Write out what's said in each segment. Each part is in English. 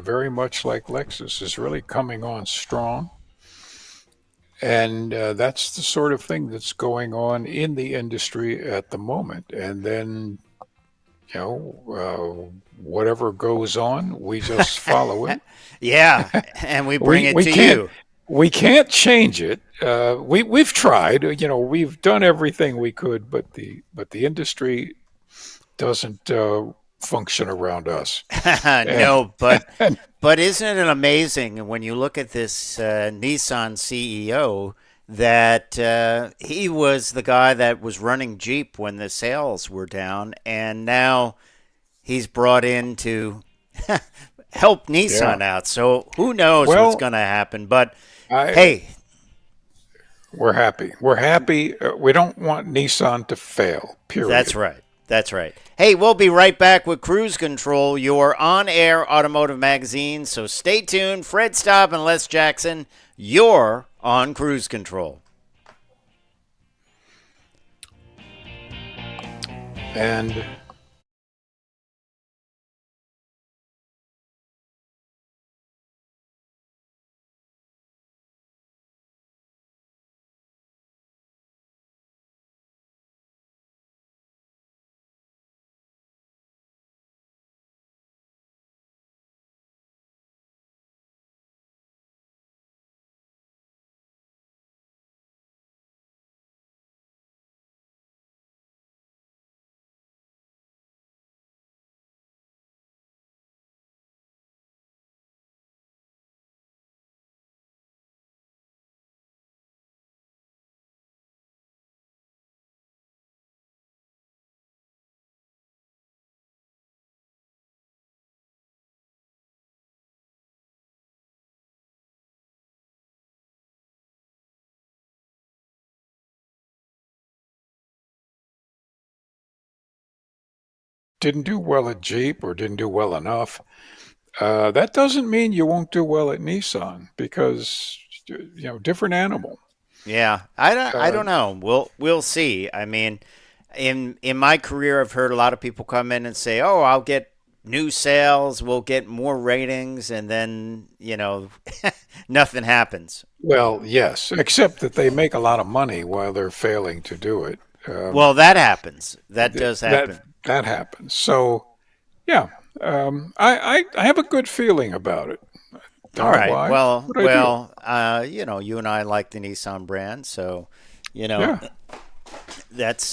very much like Lexus, is really coming on strong. And that's the sort of thing that's going on in the industry at the moment. And then, whatever goes on, we just follow it. Yeah, and we bring we it we to can't you. we can't change it. We've tried. We've done everything we could, but the industry doesn't function around us. And, No, but and but isn't it amazing when you look at this Nissan CEO that he was the guy that was running Jeep when the sales were down, and now he's brought in to help yeah, Nissan out. So who knows what's well, going to happen? But I hey, we're happy. We're happy. We don't want Nissan to fail. that's Period. right. That's right. Hey, we'll be right back with Cruise Control, your on air automotive magazine. So stay tuned. Fred Staab and Les Jackson, you're on Cruise Control. And didn't do well at Jeep or didn't do well enough. That doesn't mean you won't do well at Nissan because different animal. Yeah, I don't Uh, know. We'll see. I mean, in my career, I've heard a lot of people come in and say, "Oh, I'll get new sales, we'll get more ratings," and then nothing happens. well, yes, except that they make a lot of money while they're failing to do it. Well, that happens. That does That happen. that happens. So yeah, I have a good feeling about it. Don't All know right. why, Well, but I do. well, you and I like the Nissan brand, so you know Yeah. that's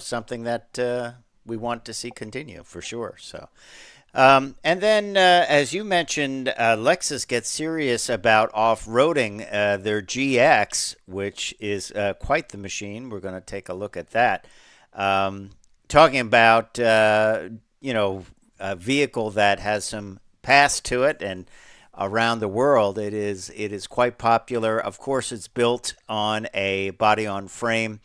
something that we want to see continue for sure. So. And then, as you mentioned, Lexus gets serious about off-roading their GX, which is quite the machine. We're going to take a look at that. Um, Talking about, a vehicle that has some past to it, and around the world, it is quite popular. Of course, it's built on a body-on-frame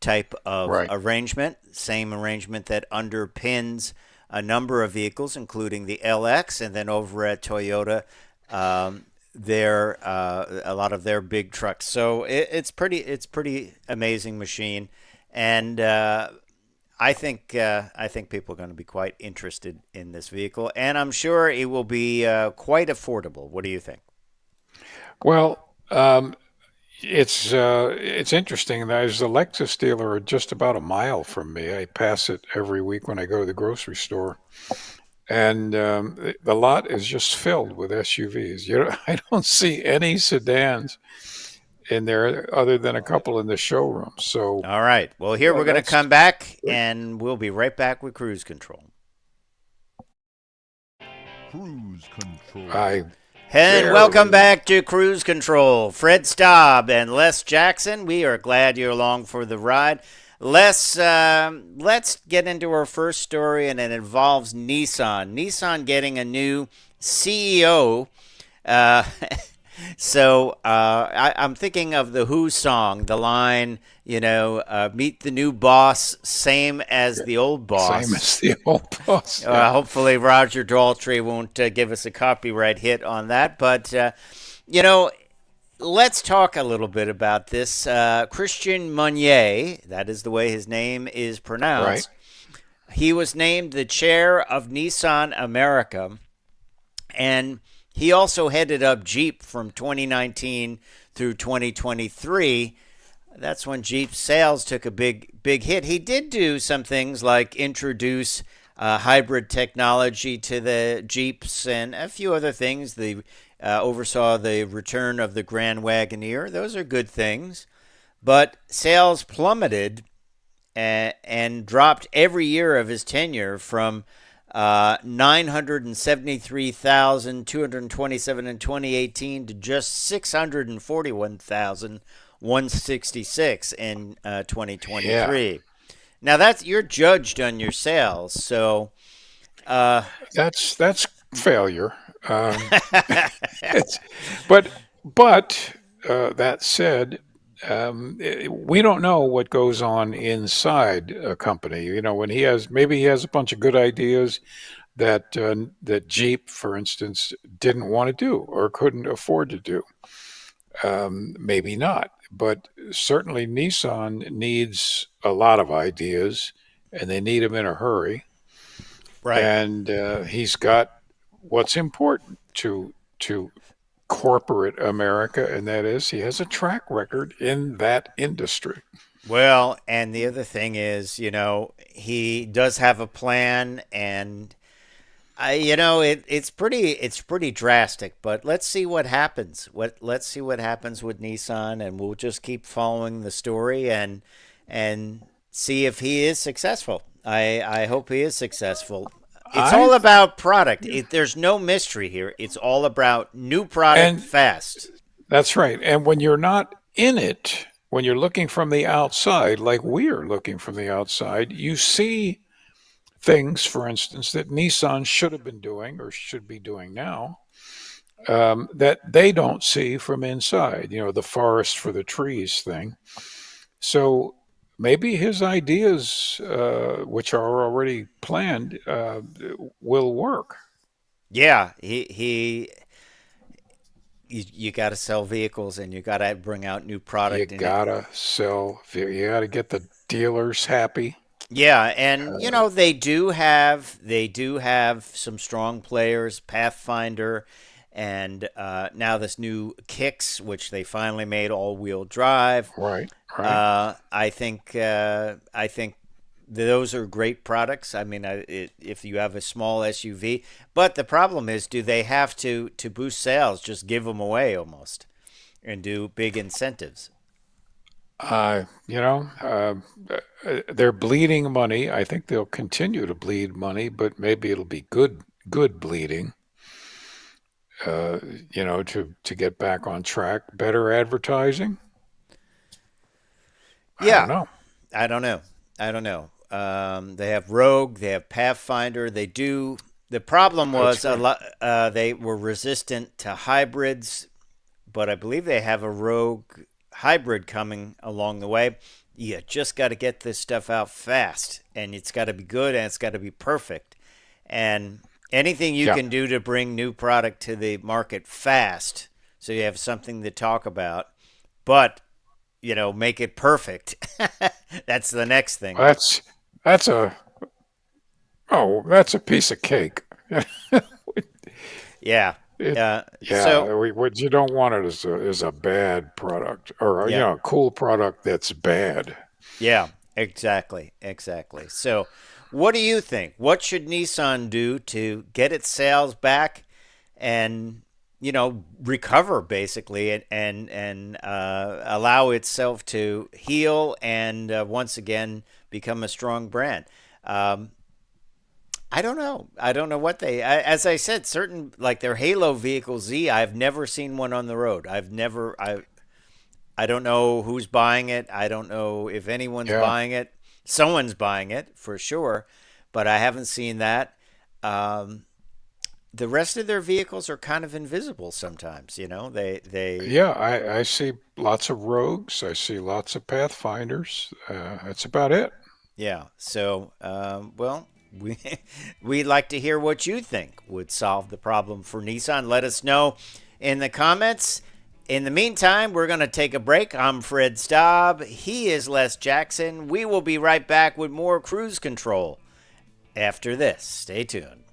type of Right. arrangement, same arrangement that underpins a number of vehicles, including the LX, and then over at Toyota, their a lot of their big trucks. So it's pretty amazing machine, and I think people are going to be quite interested in this vehicle, and I'm sure it will be quite affordable. What do you think? Well, it's interesting. There's a Lexus dealer just about a mile from me. I pass it every week when I go to the grocery store, and the lot is just filled with SUVs. I don't see any sedans in there other than a couple in the showroom. So All right. Well, here yeah, we're going to that's come back, good. and we'll be right back with Cruise Control. Cruise Control. I And welcome barely. back to Cruise Control. Fred Staub and Les Jackson. We are glad you're along for the ride. Let's get into our first story, and it involves Nissan. Nissan getting a new CEO. Uh, I'm thinking of the Who song, the line, meet the new boss, same as the old Same boss. as the old boss. Yeah. Hopefully, Roger Daltrey won't give us a copyright hit on that. But, you know, let's talk a little bit about this. Christian Meunier, that is the way his name is Right. pronounced. He was named the chair of Nissan America. And he also headed up Jeep from 2019 through 2023. That's when Jeep sales took a big hit. He did do some things like introduce hybrid technology to the Jeeps and a few other things. They oversaw the return of the Grand Wagoneer. Those are good things. But sales plummeted and dropped every year of his tenure from 973,227 in 2018 to just 641,166 in 2023. Yeah. Now that's you're judged on your sales, so That's failure. It's, but that said, we don't know what goes on inside a company. You know, when maybe he has a bunch of good ideas that Jeep, for instance, didn't want to do or couldn't afford to do. Maybe not, but certainly Nissan needs a lot of ideas, and they need them in a hurry. right. And he's got what's important to corporate America, and that is he has a track record in that industry. Well, and the other thing is, he does have a plan, and it's pretty drastic. But let's see what happens. Let's see what happens with Nissan, and we'll just keep following the story and see if he is successful. I hope he is successful. It's all I about product. There's no mystery here. It's all about new product and fast. That's right. And when you're not in it, when you're looking from the outside, like we're looking from the outside, you see things, for instance, that Nissan should have been doing or should be doing now, that they don't see from inside. You know, the forest for the trees thing. So maybe his ideas, which are already planned, will work. Yeah, you got to sell vehicles and you got to bring out new You product in it. gotta sell. You gotta get the dealers happy. Yeah, and they do have some strong players, Pathfinder, and now this new Kicks, which they finally made all-wheel drive. Right, right. I think those are great products. I mean, if you have a small SUV, but the problem is, do they have to boost sales? Just give them away almost, and do big incentives. They're bleeding money. I think they'll continue to bleed money, but maybe it'll be good bleeding. Uh, to get back on track. Better advertising. I don't Yeah, know. I don't know. I don't know. They have Rogue, they have Pathfinder. They do. The problem was That's a right. lot. They were resistant to hybrids, but I believe they have a Rogue hybrid coming along the way. You just got to get this stuff out fast, and it's got to be good, and it's got to be perfect. And anything you Yeah. can do to bring new product to the market fast, so you have something to talk about, but make it perfect. That's the next thing. That's that's a that's a piece of cake. Yeah. It, So yeah, what you don't want it is a bad product or yeah, a cool product that's bad. yeah, exactly, exactly. So, what do you think? What should Nissan do to get its sales back and recover basically and allow itself to heal and once again become a strong brand? Um, I don't know. I don't know what as I said, certain like their Halo vehicle Z. I've never seen one on the road. I don't know who's buying it. I don't know if anyone's Yeah. buying it. Someone's buying it for sure, but I haven't seen that. Um, the rest of their vehicles are kind of invisible sometimes. They Yeah, I see lots of Rogues. I see lots of Pathfinders. That's about it. Yeah. So, well, we we'd like to hear what you think would solve the problem for Nissan. Let us know in the comments. In the meantime, we're going to take a break. I'm Fred Staab. He is Les Jackson. We will be right back with more Cruise Control after this. Stay tuned.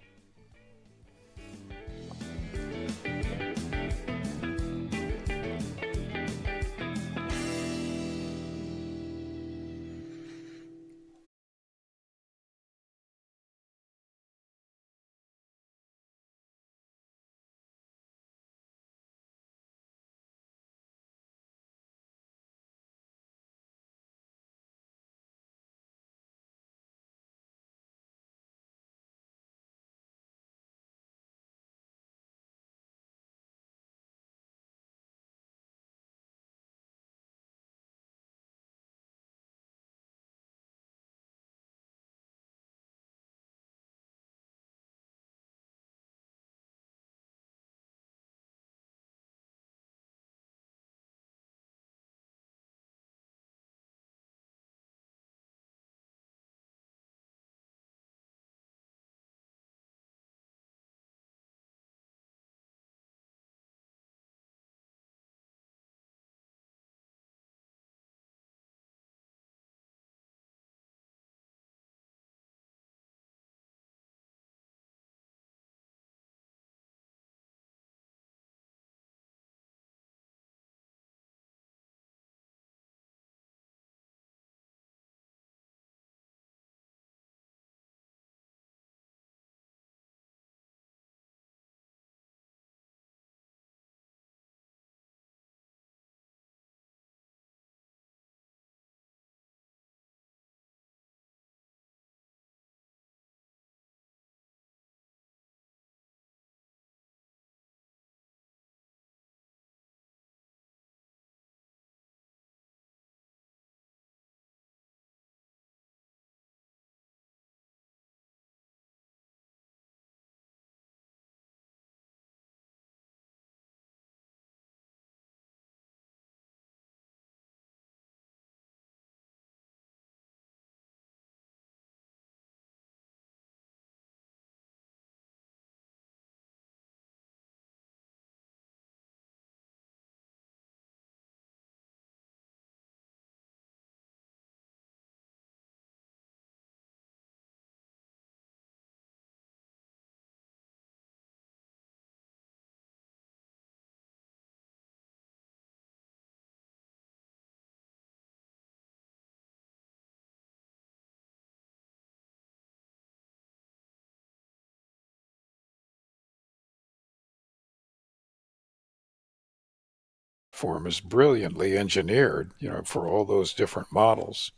platform is brilliantly engineered, for all those different models.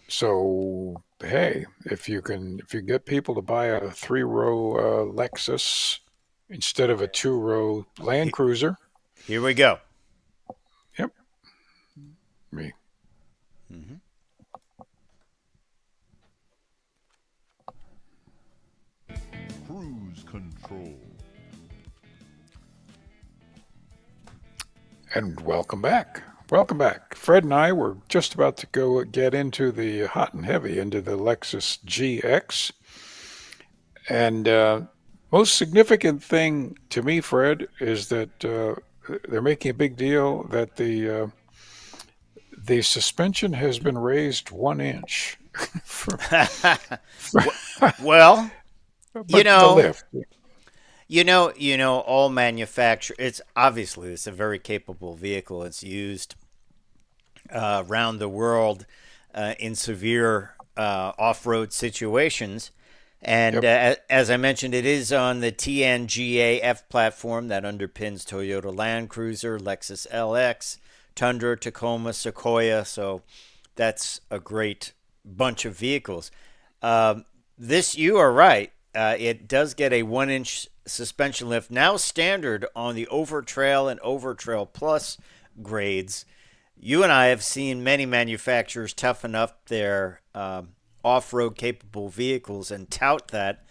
So hey, if you get people to buy a three-row Lexus instead of a two-row Land He- Cruiser, Here we go. yep, me. Hmm. Cruise control. And welcome back. Welcome back. Fred and I were just about to go get into the hot and heavy, into the Lexus GX. And most significant thing to me, Fred, is that they're making a big deal that the suspension has been raised 1 inch. for, for, Well, you but the know, lift. all manufacturers. It's a very capable vehicle. It's used around the world in severe off-road situations. And Yep. as I mentioned, it is on the TNGA-F platform that underpins Toyota Land Cruiser, Lexus LX, Tundra, Tacoma, Sequoia. So that's a great bunch of vehicles. You are right. It does get a 1 inch suspension lift, now standard on the Overtrail and Overtrail Plus grades. You and I have seen many manufacturers toughen up their off-road capable vehicles and tout that.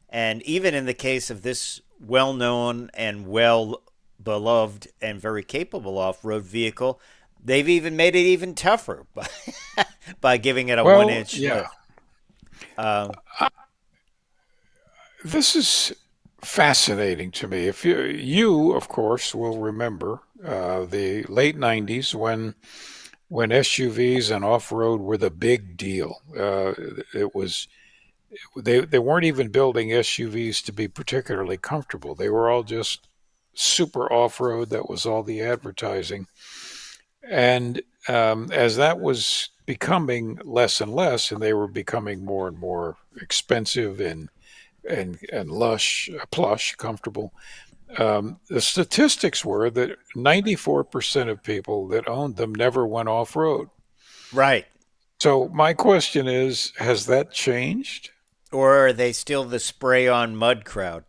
And even in the case of this well-known and well-beloved and very capable off-road vehicle, they've even made it even tougher by giving it a one Well, inch yeah. lift. Uh, This is fascinating to me. If you of course, will remember the late '90s when SUVs and off-road were the big deal. It was they weren't even building SUVs to be particularly comfortable. They were all just super off-road. That was all the advertising. And as that was becoming less and less, and they were becoming more and more expensive and plush, comfortable. The statistics were that 94% of people that owned them never went off road. right. So my question is, has that changed? Or are they still the spray on mud crowd?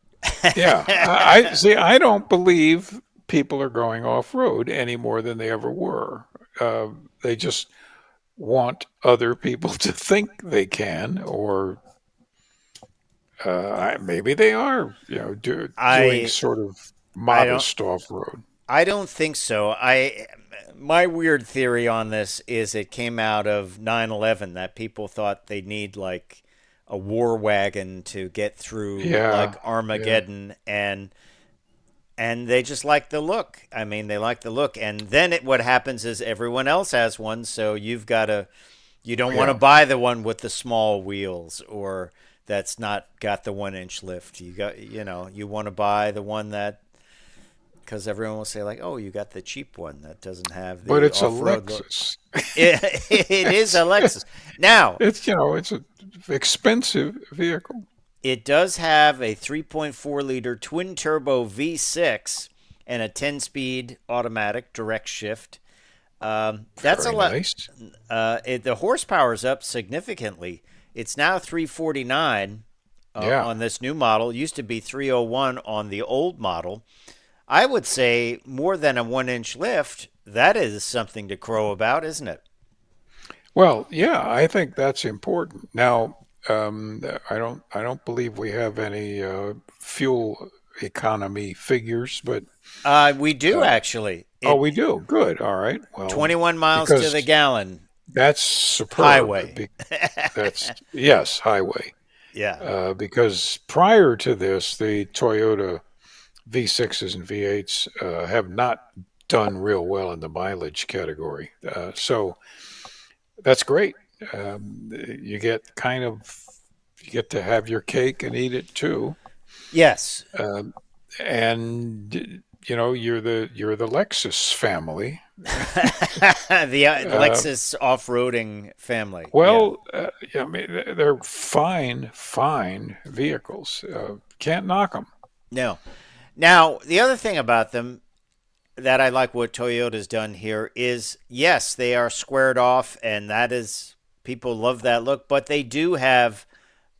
Yeah, I see. I don't believe people are going off road any more than they ever were. They just want other people to think they can, or maybe they are, doing I sort of I don't modest off road. I don't think so. My weird theory on this is it came out of 9/11 that people thought they need like a war wagon to get through like Yeah, yeah. Armageddon, and they just like the look. I mean, they like the look, and then what happens is everyone else has one, so you don't want to Yeah. buy the one with the small wheels or that's not got the 1 inch lift. You want to buy the one that, because everyone will say like, oh, you got the cheap one that doesn't have But the it's a off-road look. Lexus. It is a It's Lexus. Now, it's an expensive vehicle. it does have a 3.4 liter twin turbo V6 and a 10-speed automatic direct shift. That's a Very lot. nice. The horsepower is up significantly. It's now 349 Yeah. on this new model. It used to be 301 on the old model. I would say more than a 1 inch lift. That is something to crow about, isn't it? Well, yeah, I think that's important. Now, I don't believe we have any fuel economy figures, but We do uh, actually. oh, we do. Good. All right. Well, 21 miles to the because gallon that's superb. highway. That's yes, highway. Yeah. Because prior to this, the Toyota V6s and V8s have not done real well in the mileage category. So that's great. You get you get to have your cake and eat it too. Yes. Um, and you're the Lexus family. The Uh, Lexus off-roading family. Yeah. well, I mean, they're fine vehicles. Can't knock them. No. Now, the other thing about them, that I like what Toyota's done here is, yes, they are squared off, and that is, people love that look, but they do have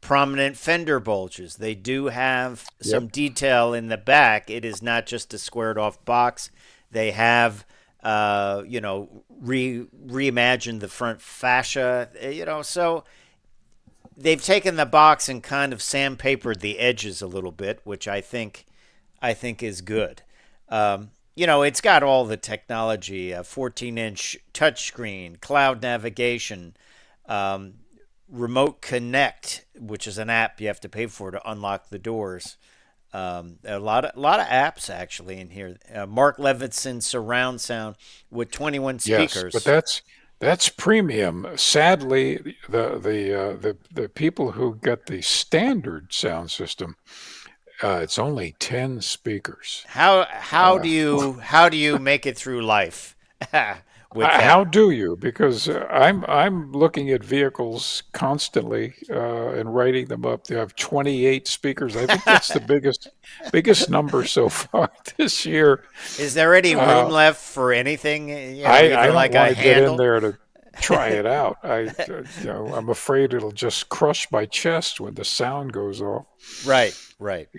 prominent fender bulges. They do have some Yep. detail in the back. It is not just a squared off box. They have, reimagined the front fascia, so they've taken the box and kind of sandpapered the edges a little bit, which I think is good. It's got all the technology, a 14-inch touchscreen, cloud navigation, remote connect, which is an app you have to pay for to unlock the doors. A lot of apps actually in here. Mark Levinson surround sound with 21 Yes, but speakers. that's premium. Sadly, the people who get the standard sound system, it's only 10 speakers. How do you make it through life with How that? do you? Because I'm looking at vehicles constantly and writing them up. They have 28 speakers. I think that's the biggest number so far this year. Is there any room Uh, left for anything? I Even don't like want a to get in handle? there to try it out. I'm afraid it'll just crush my chest when the sound goes off. Right, right.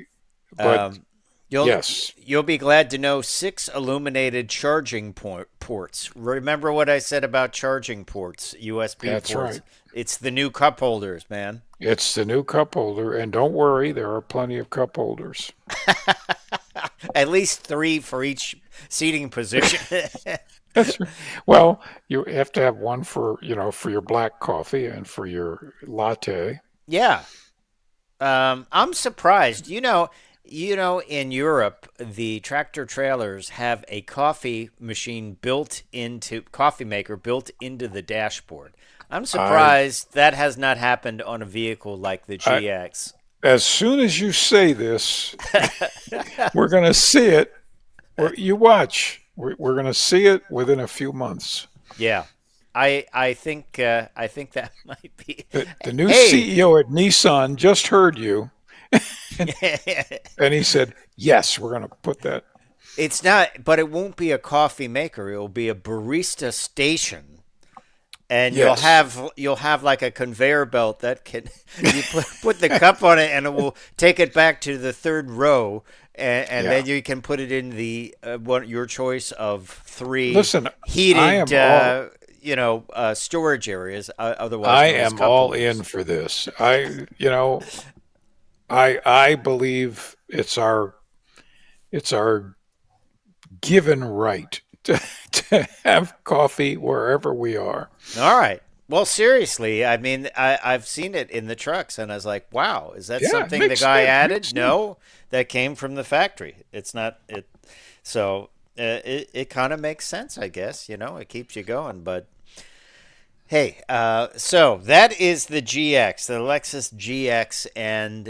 But Um, you'll yes, you'll be glad to know 6 illuminated charging ports. Remember what I said about charging ports, USB that's ports? right. It's the new cup holders, man. It's the new cup holder, and don't worry, there are plenty of cup holders. At least 3 for each seating position. That's right. Well, you have to have one for, for your black coffee and for your latte. Yeah. I'm surprised. In Europe, the tractor trailers have a coffee maker built into the dashboard. I'm I, surprised that has not happened on a vehicle like the I GX. as soon as you say this, we're going to see it. You watch. We're going to see it within a few months. Yeah. I think that might be. The new Hey, CEO at Nissan just heard you, and he said, "Yes, we're going to put that." it's not, but it won't be a coffee maker. It will be a barista station, and you'll Yes, have you'll have like a conveyor belt that can you put the cup on it, and it will take it back to the third row, and yeah. then you can put it in the your choice of 3 Listen, I heated am all storage areas, otherwise I known as am cup all in holders. for this. I believe it's our given right to have coffee wherever we are. All right. Well, seriously, I mean, I've seen it in the trucks, and I was like, "Wow, is that Yeah, it something the makes guy sense. added?" Makes sense. No, that came from the factory. It's not it. So it kind of makes sense, I guess. It keeps you going. But hey, so that is the GX, the Lexus GX, and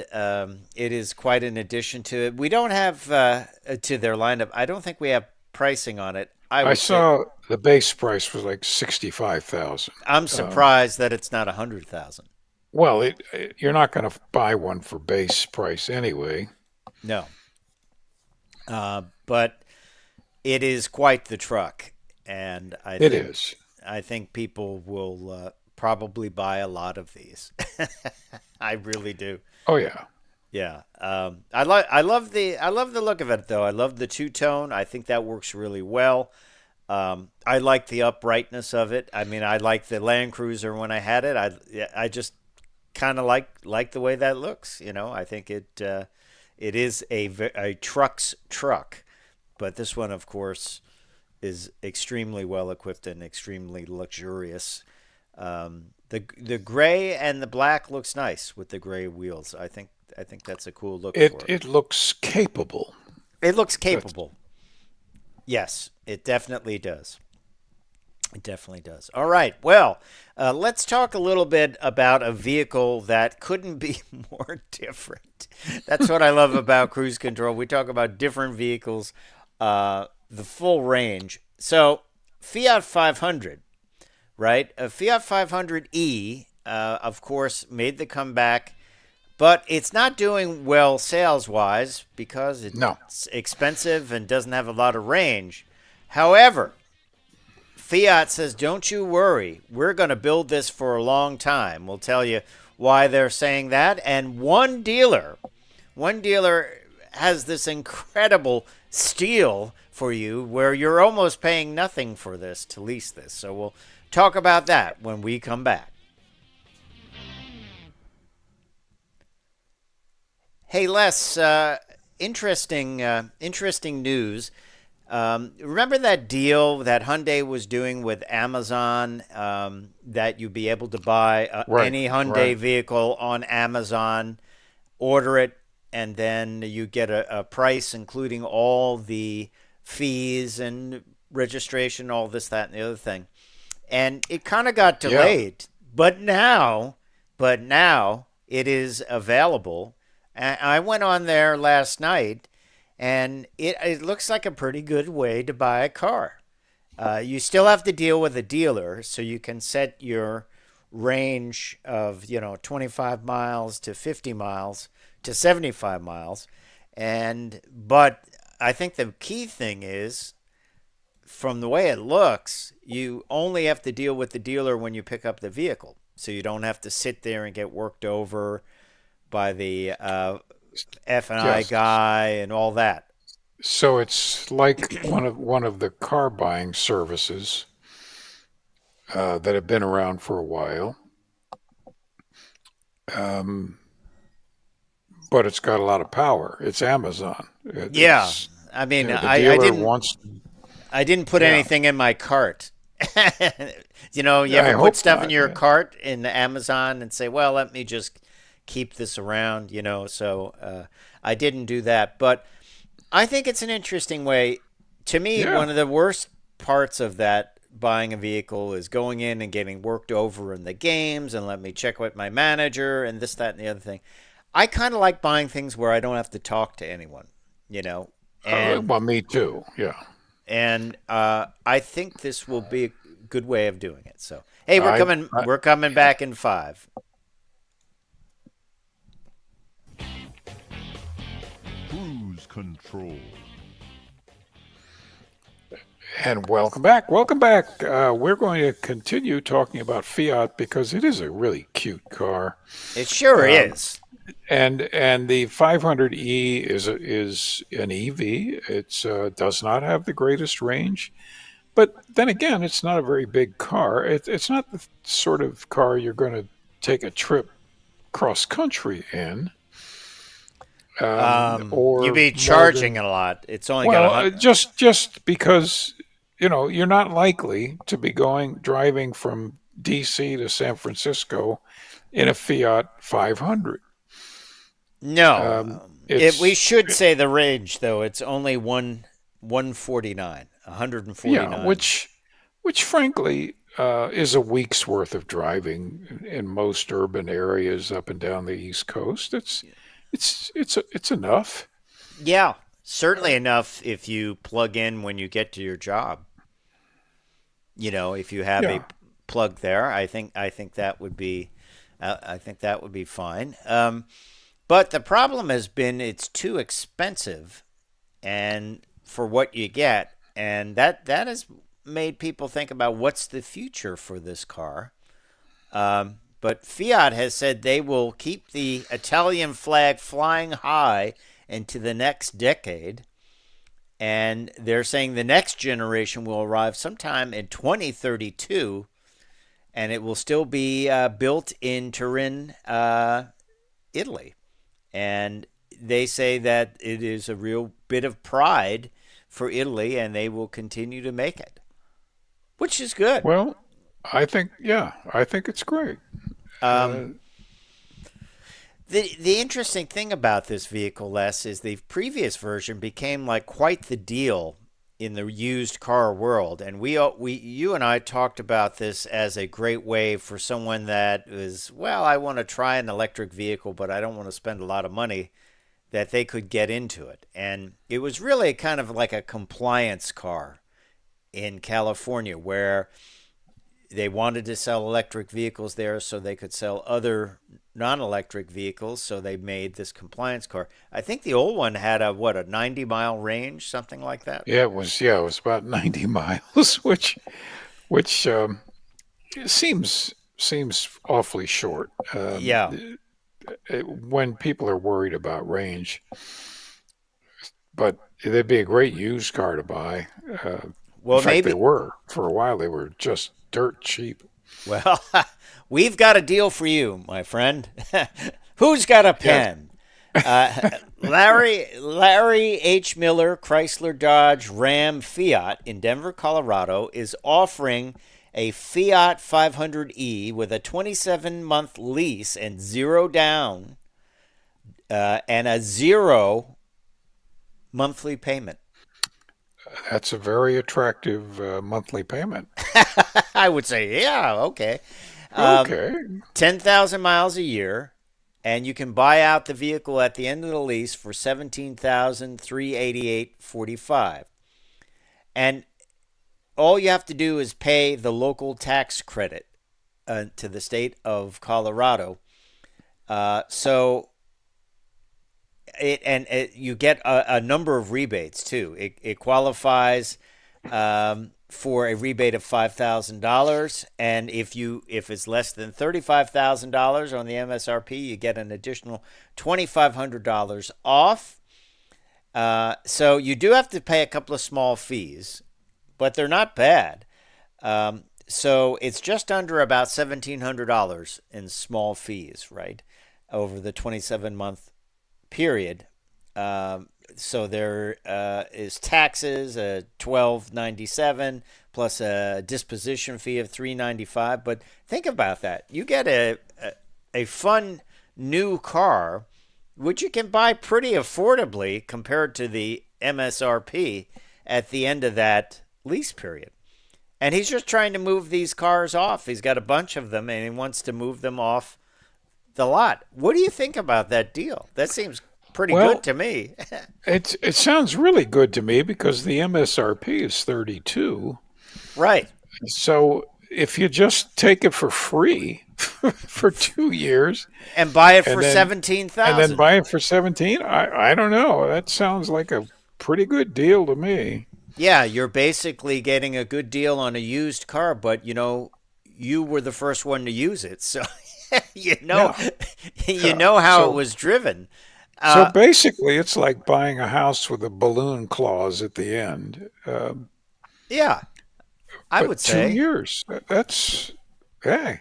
it is quite an addition to it. We don't have to their lineup. I don't think we have pricing on it. I I would say saw the base price was like 65,000. I'm Um, surprised that it's not 100,000. well, you're not going to buy one for base price anyway. No. But it is quite the truck, and I It think is. I think people will probably buy a lot of these. I really do. Oh yeah, Yeah. I love the look of it though. I love the two tone. I think that works really well. I like the uprightness of it. I mean, I like the Land Cruiser when I had it. I just kind of like the way that looks. I think it is a truck's truck, but this one, of course, is extremely well equipped and extremely luxurious. The gray and the black looks nice with the gray wheels. I think that's a cool look it for it. it looks capable. It looks That's capable. Yes, it definitely does. It definitely does. All right. Well, let's talk a little bit about a vehicle that couldn't be more different. That's what I love about cruise control. We talk about different vehicles, the full range. So, Fiat 500, right? A Fiat 500e, of course, made the comeback, but it's not doing well sales wise because no. it's expensive and doesn't have a lot of range. However, Fiat says, don't you worry. We're going to build this for a long time. We'll tell you why they're saying that. And one dealer has this incredible steal for you where you're almost paying nothing for this to lease this. So we'll talk about that when we come back. Hey, Les, interesting news. Remember that deal that Hyundai was doing with Amazon, that you'd be able to buy any Hyundai vehicle on Amazon, order it, and then you get a price including all the fees and registration, all this, that, and the other thing. And it kind of got delayed, but now it is available. And I went on there last night, and it looks like a pretty good way to buy a car. You still have to deal with a dealer, so you can set your range of 25 miles to 50 miles to 75 miles, but I think the key thing is, from the way it looks, you only have to deal with the dealer when you pick up the vehicle, so you don't have to sit there and get worked over by the F&I guy and all that. So it's like one of the car buying services that have been around for a while, but it's got a lot of power. It's Amazon. I mean, the I dealer didn't wants. I didn't put anything in my cart. You ever put stuff in your cart in Amazon and say, well, let me just keep this around, so I didn't do that. But I think it's an interesting way. To me, one of the worst parts of that buying a vehicle is going in and getting worked over in the games and let me check with my manager and this, that, and the other thing. I kind of like buying things where I don't have to talk to anyone, And, well, me too, yeah. And I think this will be a good way of doing it. So, hey, we're coming back in 5. Cruise control. And welcome back. Welcome back. We're going to continue talking about Fiat because it is a really cute car. It sure is. And the 500e is an EV. It does not have the greatest range, but then again, it's not a very big car. It's not the sort of car you're going to take a trip cross country in. Or you'd be charging a lot. It's only just because you're not likely to be driving from DC to San Francisco in a Fiat 500. No, we should say the range though. It's only 149. Yeah, which frankly is a week's worth of driving in most urban areas up and down the East Coast. It's enough. Yeah, certainly enough if you plug in when you get to your job. If you have a plug there, I think that would be fine. But the problem has been it's too expensive, and for what you get, and that has made people think about what's the future for this car. But Fiat has said they will keep the Italian flag flying high into the next decade, and they're saying the next generation will arrive sometime in 2032, and it will still be built in Turin, Italy. And they say that it is a real bit of pride for Italy, and they will continue to make it, which is good. Well, I think it's great. The interesting thing about this vehicle, Les, is the previous version became like quite the deal in the used car world, and you and I talked about this as a great way for someone that is, well, I want to try an electric vehicle, but I don't want to spend a lot of money, that they could get into it. And it was really kind of like a compliance car in California, where they wanted to sell electric vehicles there so they could sell other non-electric vehicles, so they made this compliance car. I think the old one had a 90-mile range, something like that. Yeah, it was about 90 miles, which seems awfully short. Yeah. When people are worried about range, but they'd be a great used car to buy. In Well, fact, they maybe. were for a while. They were just dirt cheap. Well, we've got a deal for you, my friend. Who's got a Yes. pen? Uh, Larry H. Miller, Chrysler Dodge Ram Fiat in Denver, Colorado, is offering a Fiat 500e with a 27-month lease and zero down and a zero monthly payment. That's a very attractive monthly payment. I would say, yeah, okay. Um, Okay. 10,000 miles a year, and you can buy out the vehicle at the end of the lease for 17,388.45. And all you have to do is pay the local tax credit to the state of Colorado. So you get a number of rebates too. It qualifies for a rebate of $5,000, and if it's less than $35,000 on the MSRP, you get an additional $2,500 off. So you do have to pay a couple of small fees, but they're not bad. So it's just under about $1,700 in small fees, right, over the 27-month period. So there is taxes, $1,297 plus a disposition fee of $395. But think about that: you get a fun new car, which you can buy pretty affordably compared to the MSRP at the end of that lease period. And he's just trying to move these cars off. He's got a bunch of them, and he wants to move them off the lot. What do you think about that deal? That seems pretty good Well, to me. it sounds really good to me because the MSRP is 32. Right. So if you just take it for free for 2 years And buy it and for then 17,000. buy it for 17, I don't know. That sounds like a pretty good deal to me. Yeah, you're basically getting a good deal on a used car, but you were the first one to use it. So you know Yeah. you Yeah. know how it So was driven. so Uh basically, it's like buying a house with a balloon clause at the end. yeah, I But would two say. years, that's, hey,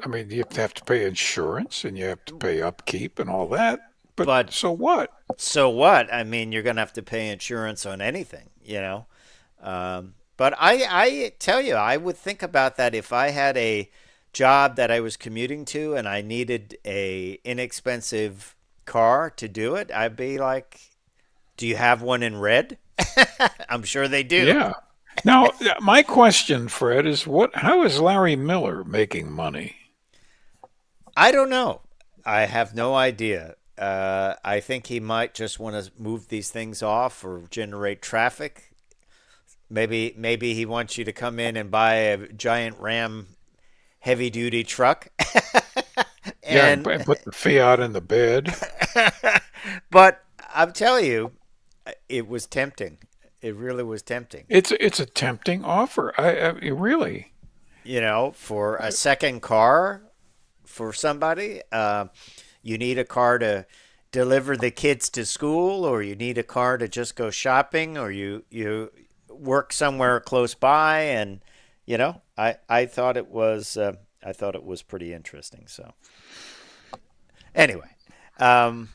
I mean, you have to pay insurance and you have to pay upkeep and all that. But But so what? so what? I mean, you're going to have to pay insurance on anything. But I tell you, I would think about that if I had a job that I was commuting to and I needed a inexpensive car to do it. I'd be like, do you have one in red? I'm sure they do. Yeah. Now, my question, Fred, is how is Larry Miller making money? I don't know. I have no idea. I think he might just want to move these things off or generate traffic. Maybe he wants you to come in and buy a giant Ram heavy duty truck. Yeah, and and put the Fiat in the bed. but I'm telling you, it was tempting. It really was tempting. It's a tempting offer. Really. For a second car for somebody, you need a car to deliver the kids to school, or you need a car to just go shopping, or you work somewhere close by, and I thought it was pretty interesting. So anyway, um,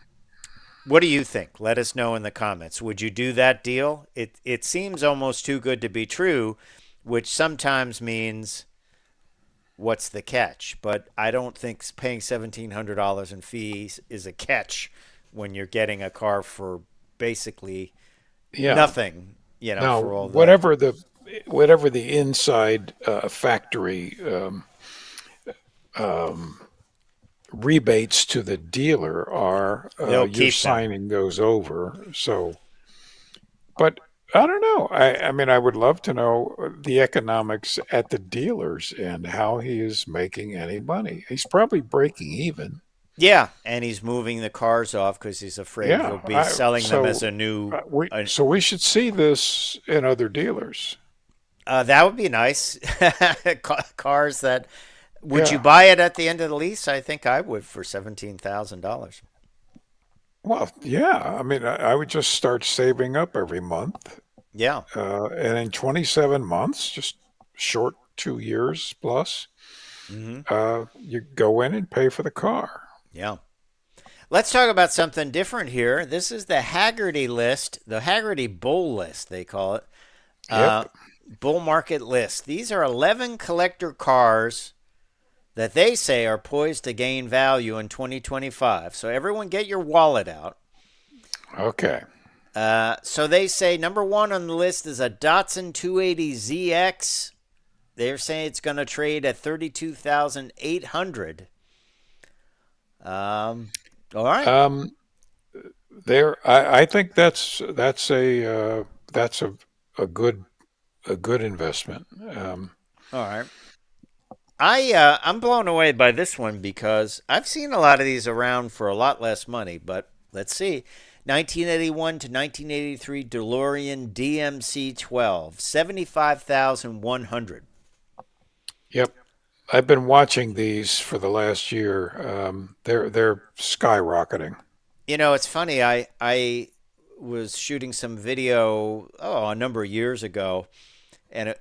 what do you think? Let us know in the comments. Would you do that deal? It seems almost too good to be true, which sometimes means what's the catch? But I don't think paying $1,700 in fees is a catch when you're getting a car for basically Yeah. nothing, Now, for all the. whatever the inside factory um, rebates to the dealer are, They'll you're keep them. signing those over. So, but I don't know. I mean, I would love to know the economics at the dealers and how he is making any money. He's probably breaking even. Yeah, and he's moving the cars off because he's afraid he'll Yeah. be selling them as So a new. we should see this in other dealers. That would be nice. Cars that would you Yeah. buy it at the end of the lease? I think I would for $17,000. Well, yeah. I mean, I would just start saving up every month, Yeah. and in 27 months, just short 2 years plus, Mm-hmm. you go in and pay for the car. Yeah. Let's talk about something different here. This is the Hagerty list, the Hagerty Bull list, they call it. Uh, Yep. Bull market list. These are 11 collector cars that they say are poised to gain value in 2025. So everyone get your wallet out. Okay. So they say number one on the list is a Datsun 280ZX. They're saying it's going to trade at 32,800. All right. There, I think that's a good investment. All right. I'm blown away by this one because I've seen a lot of these around for a lot less money, but let's see. 1981 to 1983 DeLorean DMC 12, 75,100. Yep, I've been watching these for the last year. They're skyrocketing. You know, it's funny. I was shooting some video a number of years ago, and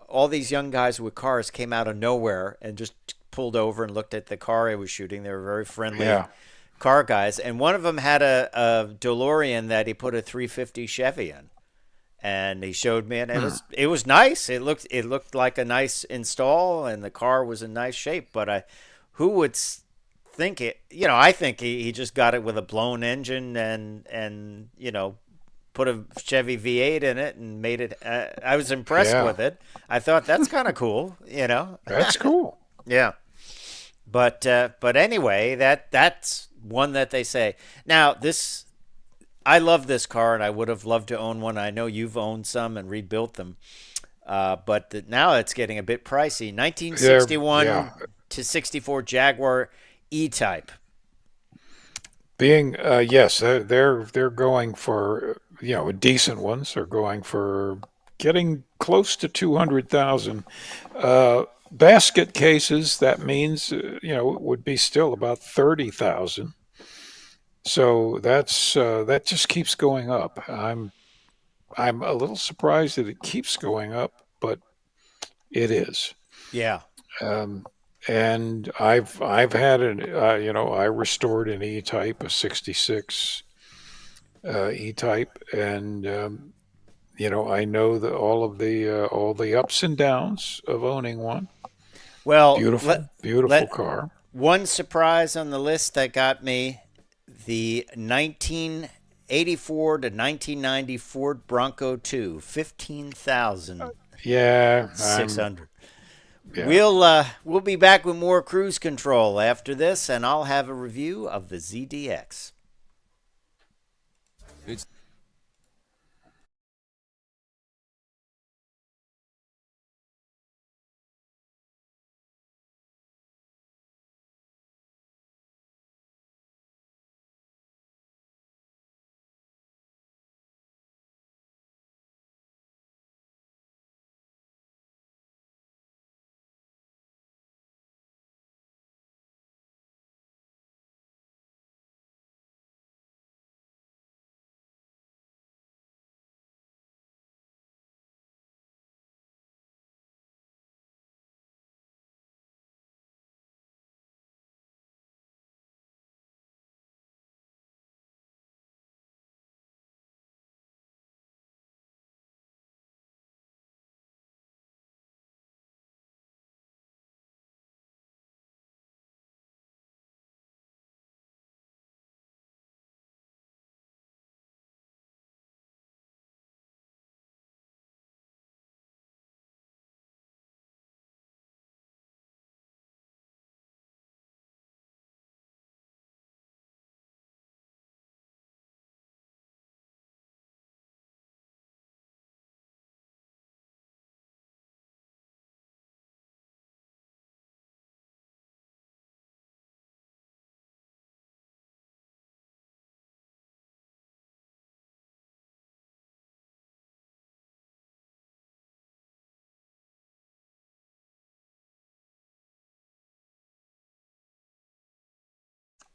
all these young guys with cars came out of nowhere and just pulled over and looked at the car I was shooting. They were very friendly Yeah. car guys, and one of them had a DeLorean that he put a 350 Chevy in, and he showed me, and it was nice. It looked like a nice install, and the car was in nice shape. But who would think it? You know, I think he just got it with a blown engine and put a Chevy V8 in it and made it. I was impressed Yeah, with it. I thought that's kind of cool. that's cool. Yeah. But anyway, that's one that they say. Now this, I love this car, and I would have loved to own one. I know you've owned some and rebuilt them, but now it's getting a bit pricey. Yeah, 1961 to 64 Jaguar E-Type. being yes, they're going for decent ones. They're going for getting close to 200,000. Basket cases, that means it would be still about 30,000. So that just keeps going up. I'm a little surprised that it keeps going up, but it is. Yeah. Um, and I've had I restored an E-Type, a '66 E-Type, and I know all the ups and downs of owning one. Well, Beautiful, beautiful let car. one surprise on the list that got me: the 1984 to 1990 Ford Bronco 2, 15,600. Yeah, yeah. We'll be back with more cruise control after this, and I'll have a review of the ZDX.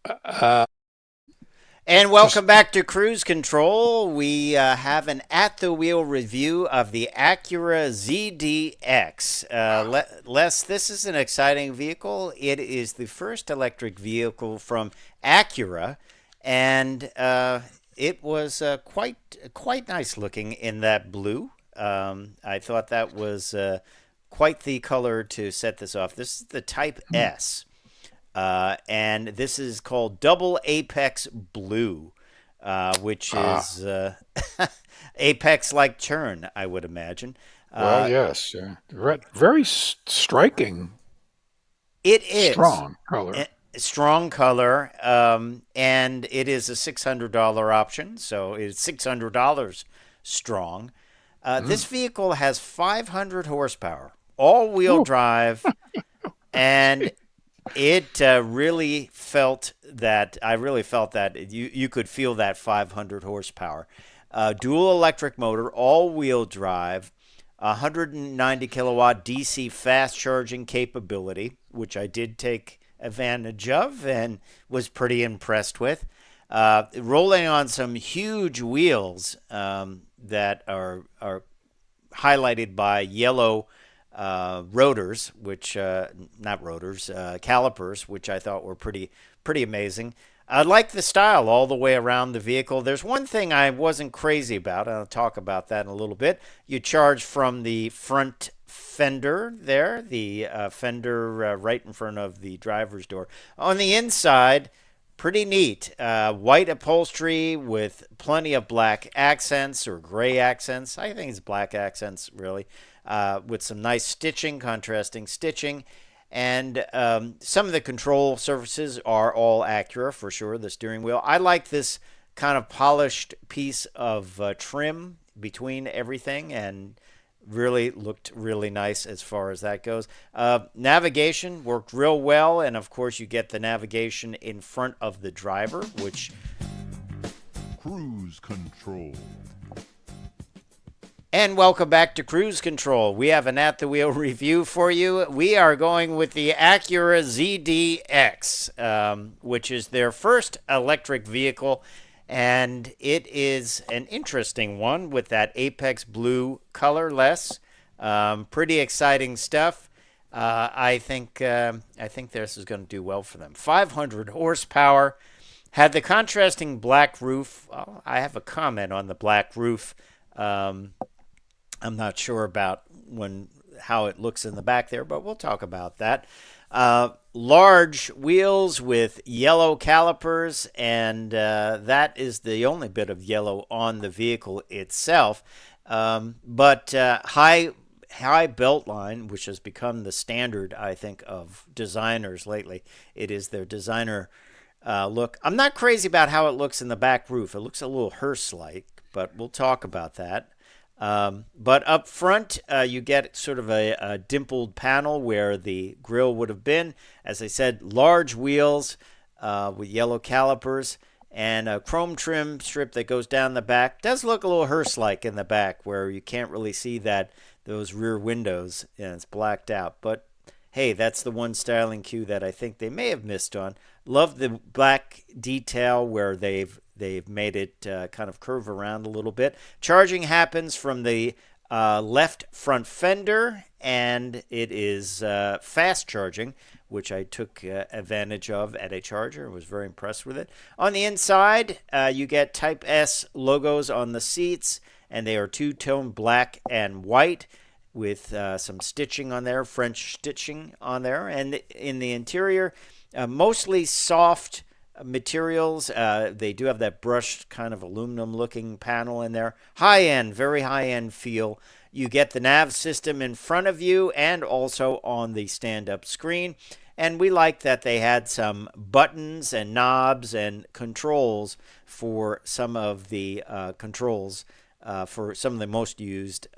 Uh, And just welcome back to Cruise Control. We have an at the wheel review of the Acura ZDX. Les, this is an exciting vehicle. It is the first electric vehicle from Acura, and it was quite nice looking in that blue. I thought that was quite the color to set this off. This is the Type S. And this is called Double Apex Blue, which is Apex like churn, I would imagine. well, Uh, yes, very striking, it is strong color. a strong color, and it is a $600 option, so it's $600 strong. This Mm. vehicle has 500 horsepower, all-wheel Whew. drive, and it really felt that. I really felt that you could feel that 500 horsepower. Dual electric motor, all-wheel drive, 190 kilowatt DC fast charging capability, which I did take advantage of and was pretty impressed with. Rolling on some huge wheels that are highlighted by yellow rotors, which not rotors, calipers, which I thought were pretty amazing. I like the style all the way around the vehicle. There's one thing I wasn't crazy about. I'll talk about that in a little bit. You charge from the front fender there, the fender right in front of the driver's door. On the inside, pretty neat. White upholstery with plenty of black accents or gray accents. I think it's black accents, really, with some nice stitching, contrasting stitching. And some of the control surfaces are all Acura for sure. The steering wheel. I like this kind of polished piece of trim between everything, and really looked really nice as far as that goes. Navigation worked real well, and of course you get the navigation in front of the driver, which Cruise control. And welcome back to Cruise Control. We have an at the wheel review for you. We are going with the Acura ZDX, which is their first electric vehicle, and it is an interesting one with that Apex blue color. Less, pretty exciting stuff. I think this is going to do well for them. 500 horsepower. Had the contrasting black roof. Well, I have a comment on the black roof. I'm not sure about how it looks in the back there, but we'll talk about that. Large wheels with yellow calipers, and that is the only bit of yellow on the vehicle itself. But high belt line, which has become the standard, I think, of designers lately. It is their designer look. I'm not crazy about how it looks in the back roof. It looks a little hearse-like, but we'll talk about that. But up front, you get sort of a dimpled panel where the grille would have been. As I said, large wheels with yellow calipers and a chrome trim strip that goes down the back. Does look a little hearse-like in the back where you can't really see those rear windows and it's blacked out. But hey, that's the one styling cue that I think they may have missed on. Love the black detail where they've made it kind of curve around a little bit. Charging happens from the left front fender, and it is fast charging, which I took advantage of at a charger. I was very impressed with it. On the inside, you get Type S logos on the seats, and they are two-tone black and white with some stitching on there, French stitching on there. And in the interior, mostly soft materials. They do have that brushed kind of aluminum looking panel in there. High end, very high end feel. You get the nav system in front of you and also on the stand up screen. And we like that they had some buttons and knobs and controls for some of the controls for some of the most used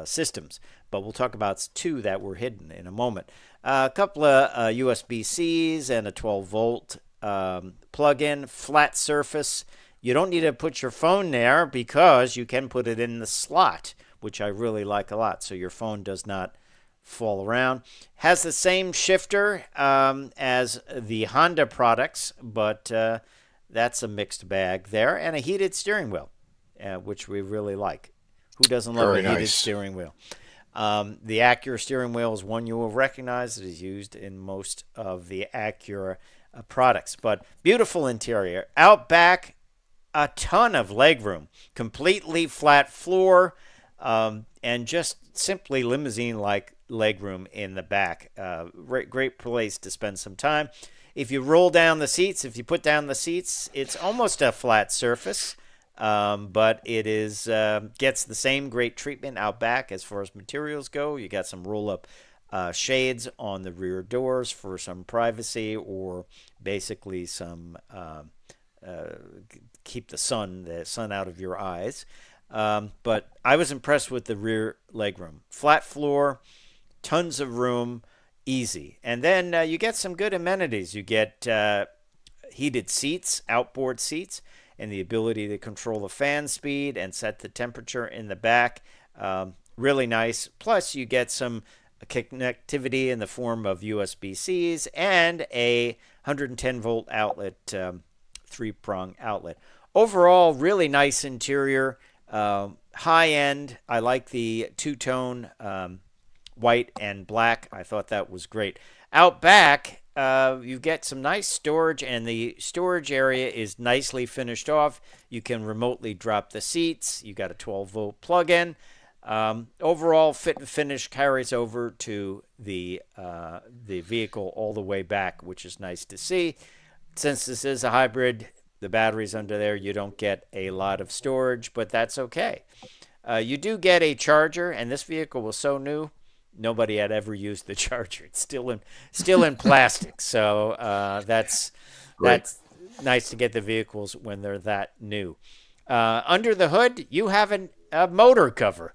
systems. But we'll talk about two that were hidden in a moment. A couple of USB-Cs and a 12-volt plug-in, flat surface. You don't need to put your phone there because you can put it in the slot, which I really like a lot. So your phone does not fall around. Has the same shifter as the Honda products, but that's a mixed bag there. And a heated steering wheel, which we really like. Who doesn't love a Very heated nice. steering wheel? The Acura steering wheel is one you will recognize. It is used in most of the Acura products. But beautiful interior. Out back, a ton of legroom. Completely flat floor, and just simply limousine-like legroom in the back. Great place to spend some time. If you roll down the seats, if you put down the seats, it's almost a flat surface. But it is gets the same great treatment out back as far as materials go. You got some roll-up shades on the rear doors for some privacy, or basically some keep the sun out of your eyes. But I was impressed with the rear legroom. Flat floor, tons of room, easy. And then you get some good amenities. You get heated seats, outboard seats, and the ability to control the fan speed and set the temperature in the back. Really nice. Plus, you get some connectivity in the form of USB-Cs and a 110-volt outlet, three-prong outlet. Overall, really nice interior. High-end. I like the two-tone white and black. I thought that was great. Out back, you get some nice storage, and the storage area is nicely finished off. You can remotely drop the seats. You got a 12-volt plug-in. Overall, fit and finish carries over to the vehicle all the way back, which is nice to see. Since this is a hybrid, the battery's under there. You don't get a lot of storage, but that's okay. You do get a charger, and this vehicle was so new, nobody had ever used the charger. It's still in plastic, so that's nice to get the vehicles when they're that new. Under the hood, you have a motor cover.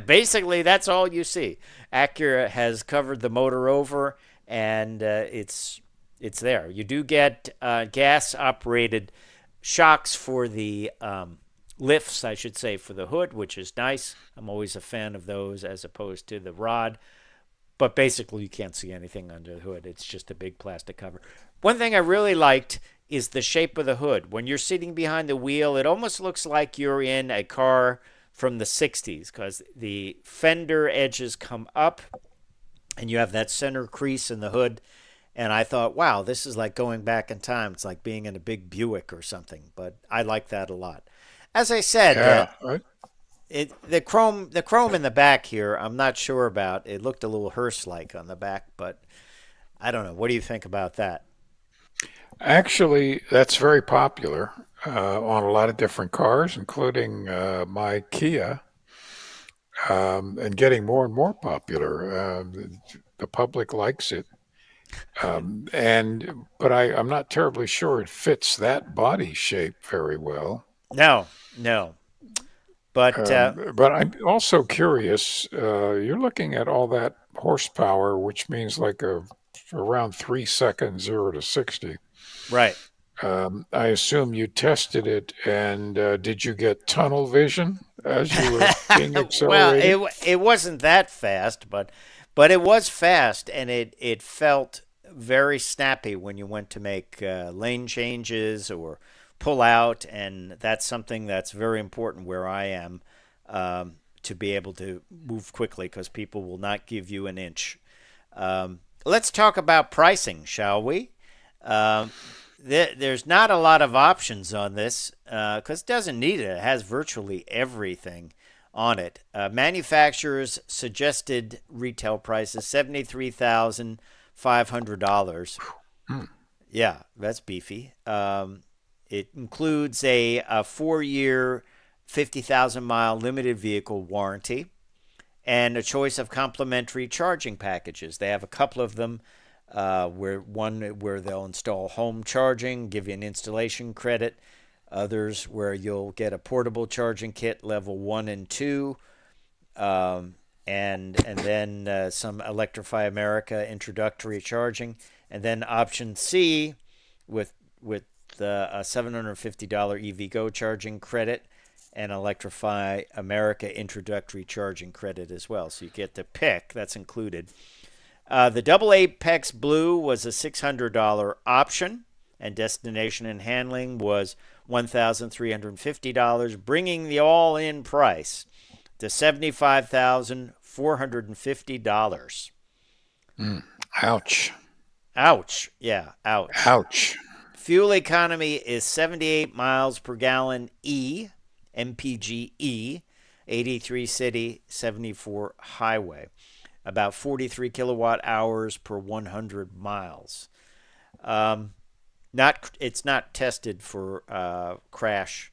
Basically, that's all you see. Acura has covered the motor over, and it's there. You do get gas-operated shocks for the lifts, I should say, for the hood, which is nice. I'm always a fan of those as opposed to the rod. But basically, you can't see anything under the hood. It's just a big plastic cover. One thing I really liked is the shape of the hood. When you're sitting behind the wheel, it almost looks like you're in a car from the 60s, because the fender edges come up and you have that center crease in the hood. And I thought, wow, this is like going back in time. It's like being in a big Buick or something. But I like that a lot. As I said, Yeah. the chrome in the back here, I'm not sure about. It looked a little hearse-like on the back, but I don't know. What do you think about that? Actually, that's very popular on a lot of different cars, including my Kia, and getting more and more popular. The public likes it. But I'm not terribly sure it fits that body shape very well. No. But But I'm also curious. You're looking at all that horsepower, which means like around 3 seconds, 0 to 60. right. I assume you tested it, and did you get tunnel vision as you were being Well, accelerated? it wasn't that fast, but it was fast, and it felt very snappy when you went to make lane changes or pull out, and that's something that's very important where I am, to be able to move quickly, because people will not give you an inch. Let's talk about pricing, shall we? Um, there's not a lot of options on this, because it doesn't need it. It has virtually everything on it. Manufacturers suggested retail prices $73,500. Hmm. Yeah, that's beefy. It includes a 4-year, 50,000-mile limited vehicle warranty and a choice of complimentary charging packages. They have a couple of them, where they'll install home charging, give you an installation credit. Others where you'll get a portable charging kit level 1 and 2, and then some Electrify America introductory charging, and then option C with a $750 EV Go charging credit, and Electrify America introductory charging credit as well. So you get to pick. That's included. The Double Apex Blue was a $600 option, and destination and handling was $1,350, bringing the all-in price to $75,450. Ouch. Ouch. Yeah, ouch. Ouch. Fuel economy is 78 miles per gallon MPG E, 83 city, 74 highway. About 43 kilowatt hours per 100 miles. It's not tested for crash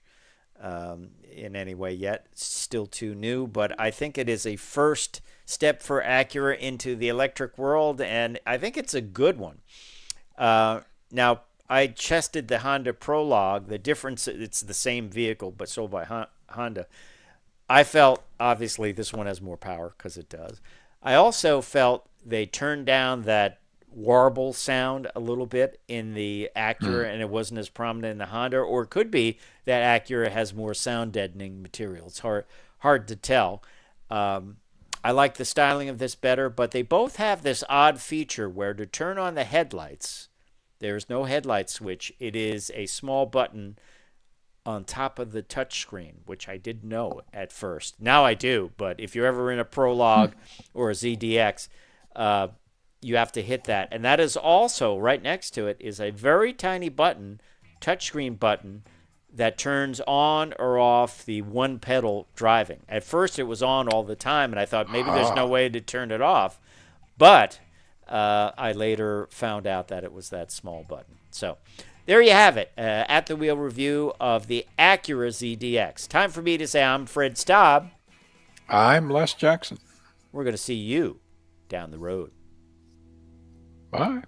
in any way yet. It's still too new, but I think it is a first step for Acura into the electric world, and I think it's a good one. Now, I tested the Honda Prologue. The difference, it's the same vehicle, but sold by Honda. I felt, obviously, this one has more power, because it does. I also felt they turned down that warble sound a little bit in the Acura, and it wasn't as prominent in the Honda, or it could be that Acura has more sound deadening material. It's hard to tell. I like the styling of this better, but they both have this odd feature where to turn on the headlights, there's no headlight switch. It is a small button on top of the touchscreen, which I didn't know at first. Now I do, but if you're ever in a Prologue or a ZDX, you have to hit that. And that is also, right next to it, is a very tiny button, touchscreen button, that turns on or off the one pedal driving. At first it was on all the time, and I thought maybe there's no way to turn it off. But I later found out that it was that small button. So there you have it, at the wheel review of the Acura ZDX. Time for me to say I'm Fred Staab. I'm Les Jackson. We're going to see you down the road. Bye.